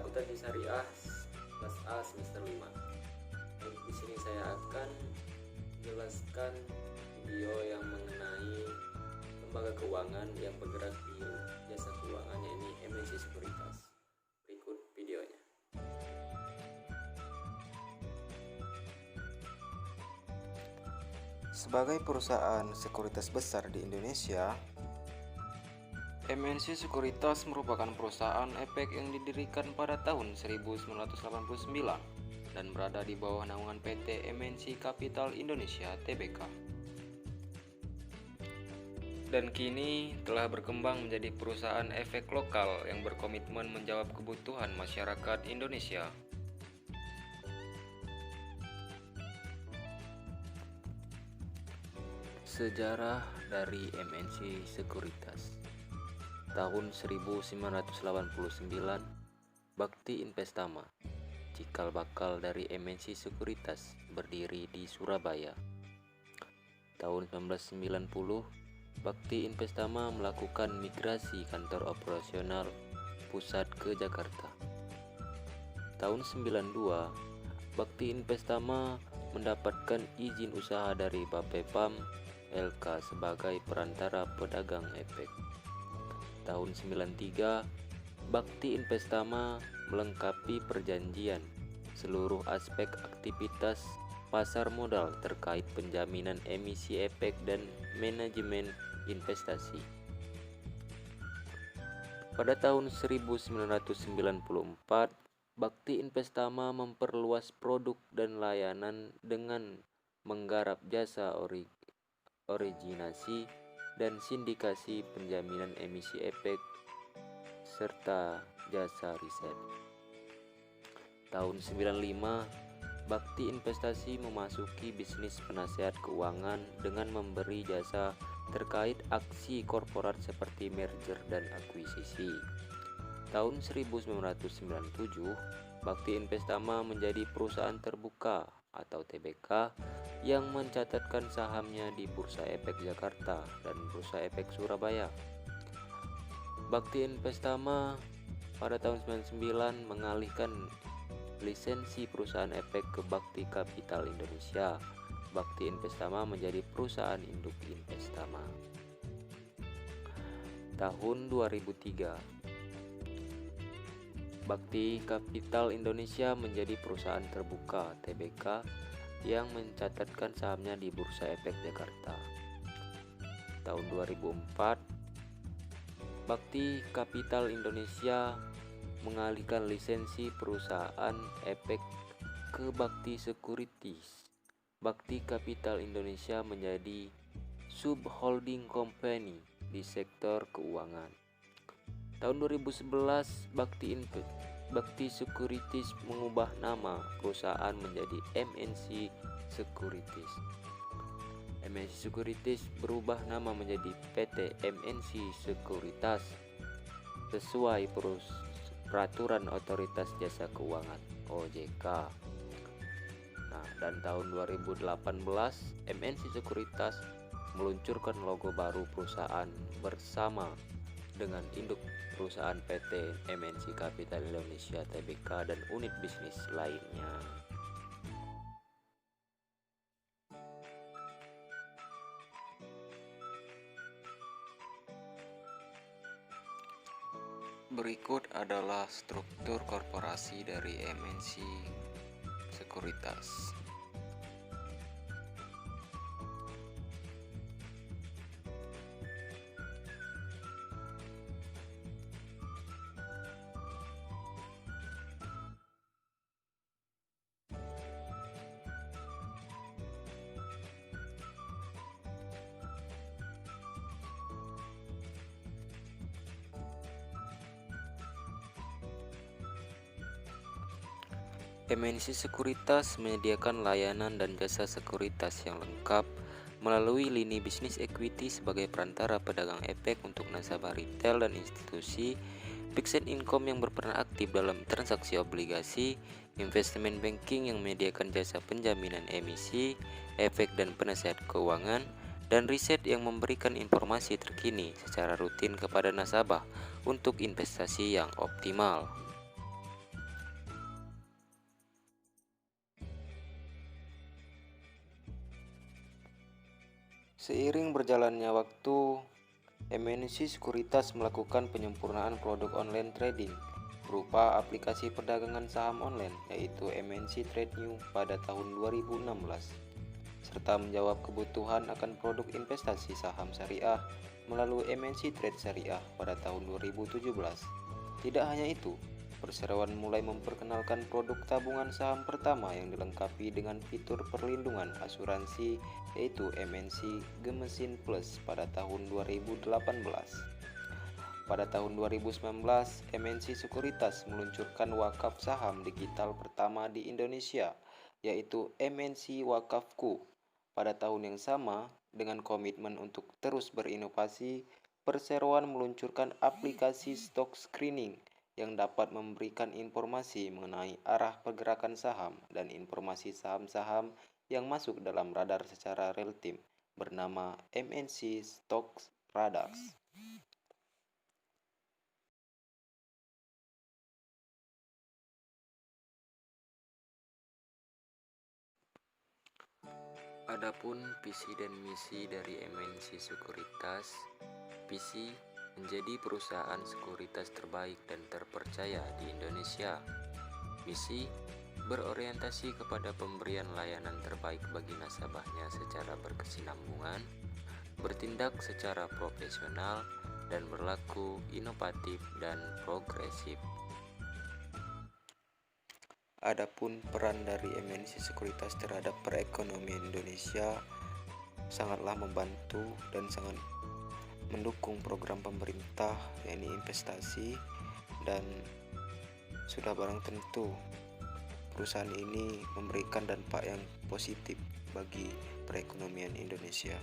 Akuntansi Syariah kelas A semester 5. Di sini saya akan menjelaskan video yang mengenai lembaga keuangan yang bergerak di jasa keuangan, yakni MNC Sekuritas. Berikut videonya. Sebagai perusahaan sekuritas besar di Indonesia, MNC Sekuritas merupakan perusahaan efek yang didirikan pada tahun 1989 dan berada di bawah naungan PT MNC Capital Indonesia Tbk. Dan kini telah berkembang menjadi perusahaan efek lokal yang berkomitmen menjawab kebutuhan masyarakat Indonesia. Sejarah dari MNC Sekuritas. Tahun 1989, Bakti Investama, cikal bakal dari MNC Sekuritas, berdiri di Surabaya. Tahun 1990, Bakti Investama melakukan migrasi kantor operasional pusat ke Jakarta. Tahun 92, Bakti Investama mendapatkan izin usaha dari Bapepam LK sebagai perantara pedagang efek. Tahun 93, Bakti Investama melengkapi perjanjian seluruh aspek aktivitas pasar modal terkait penjaminan emisi efek dan manajemen investasi. Pada tahun 1994, Bakti Investama memperluas produk dan layanan dengan menggarap jasa originasi dan sindikasi penjaminan emisi efek serta jasa riset. Tahun 95, Bakti Investasi memasuki bisnis penasehat keuangan dengan memberi jasa terkait aksi korporat seperti merger dan akuisisi. Tahun 1997, Bakti Investama menjadi perusahaan terbuka atau TBK yang mencatatkan sahamnya di Bursa Efek Jakarta dan Bursa Efek Surabaya. Bakti Investama pada tahun 1999 mengalihkan lisensi perusahaan efek ke Bakti Capital Indonesia. Bakti Investama menjadi perusahaan induk Investama. Tahun 2003, Bakti Capital Indonesia menjadi perusahaan terbuka TBK yang mencatatkan sahamnya di Bursa Efek Jakarta. Tahun 2004, Bakti Capital Indonesia mengalihkan lisensi perusahaan efek ke Bakti Securities. Bakti Capital Indonesia menjadi subholding company di sektor keuangan. Tahun 2011, Bakti Securities mengubah nama perusahaan menjadi MNC Securities. MNC Securities berubah nama menjadi PT MNC Sekuritas sesuai Peraturan Otoritas Jasa Keuangan (OJK). Dan tahun 2018, MNC Sekuritas meluncurkan logo baru perusahaan bersama dengan induk perusahaan PT MNC Capital Indonesia Tbk dan unit bisnis lainnya. Berikut adalah struktur korporasi dari MNC Sekuritas. MNC Sekuritas menyediakan layanan dan jasa sekuritas yang lengkap melalui lini bisnis equity sebagai perantara pedagang efek untuk nasabah retail dan institusi, fixed income yang berperan aktif dalam transaksi obligasi, investment banking yang menyediakan jasa penjaminan emisi, efek dan penasehat keuangan, dan riset yang memberikan informasi terkini secara rutin kepada nasabah untuk investasi yang optimal. Seiring berjalannya waktu, MNC Sekuritas melakukan penyempurnaan produk online trading berupa aplikasi perdagangan saham online yaitu MNC Trade New pada tahun 2016, serta menjawab kebutuhan akan produk investasi saham syariah melalui MNC Trade Syariah pada tahun 2017. Tidak hanya itu, perseroan mulai memperkenalkan produk tabungan saham pertama yang dilengkapi dengan fitur perlindungan asuransi yaitu MNC Gemesin Plus pada tahun 2018. Pada tahun 2019, MNC Sekuritas meluncurkan wakaf saham digital pertama di Indonesia, yaitu MNC Wakafku. Pada tahun yang sama, dengan komitmen untuk terus berinovasi, perseroan meluncurkan aplikasi stock screening yang dapat memberikan informasi mengenai arah pergerakan saham dan informasi saham-saham yang masuk dalam radar secara real time, bernama MNC Stocks Radars. Adapun visi dan misi dari MNC Sekuritas, visi menjadi perusahaan sekuritas terbaik dan terpercaya di Indonesia. Misi berorientasi kepada pemberian layanan terbaik bagi nasabahnya secara berkesinambungan, bertindak secara profesional, dan berlaku inovatif dan progresif. Adapun peran dari MNC Sekuritas terhadap perekonomian Indonesia sangatlah membantu dan sangat mendukung program pemerintah yakni investasi, dan sudah barang tentu perusahaan ini memberikan dampak yang positif bagi perekonomian Indonesia.